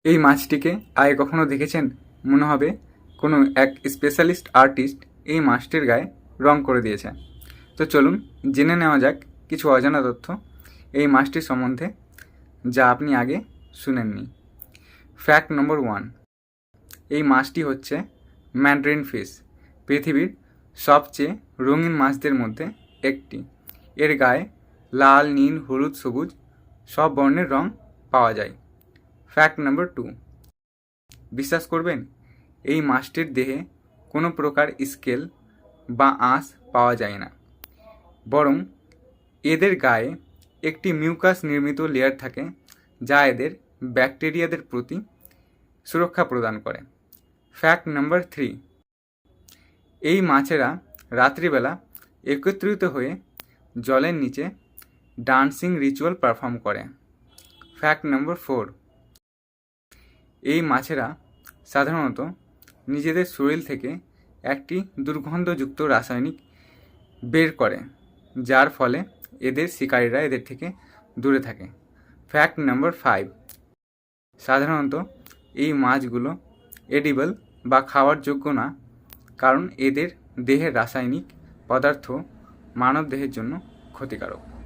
এই মাছটিকে আগে কখনো দেখেছেন? মনে হবে কোনো এক স্পেশালিস্ট আর্টিস্ট এই মাছটির গায়ে রং করে দিয়েছে। তো চলুন জেনে নেওয়া যাক কিছু অজানা তথ্য এই মাছটির সম্বন্ধে, যা আপনি আগে শুনেননি। ফ্যাক্ট নম্বর 1, এই মাছটি হচ্ছে ম্যান্ডারিন ফিশ, পৃথিবীর সবচেয়ে রঙিন মাছদের মধ্যে একটি। এর গায়ে লাল, নীল, হলুদ, সবুজ সব বর্ণের রং পাওয়া যায়। ফ্যাক্ট নম্বর 2, বিশ্বাস করবেন এই মাছটির দেহে কোনো প্রকার স্কেল বা আঁশ পাওয়া যায় না, বরং এদের গায়ে একটি মিউকাস নির্মিত লেয়ার থাকে, যা এদের ব্যাকটেরিয়াদের প্রতি সুরক্ষা প্রদান করে। ফ্যাক্ট নম্বর 3, এই মাছেরা রাত্রিবেলা একত্রিত হয়ে জলের নিচে ডান্সিং রিচুয়াল পারফর্ম করে। ফ্যাক্ট নম্বর 4, এই মাছেরা সাধারণত নিজেদের শরীর থেকে একটি দুর্গন্ধযুক্ত রাসায়নিক বের করে, যার ফলে এদের শিকারীরা এদের থেকে দূরে থাকে। ফ্যাক্ট নম্বর 5, সাধারণত এই মাছগুলো এডিবল বা খাওয়ার যোগ্য না, কারণ এদের দেহের রাসায়নিক পদার্থ মানব দেহের জন্য ক্ষতিকারক।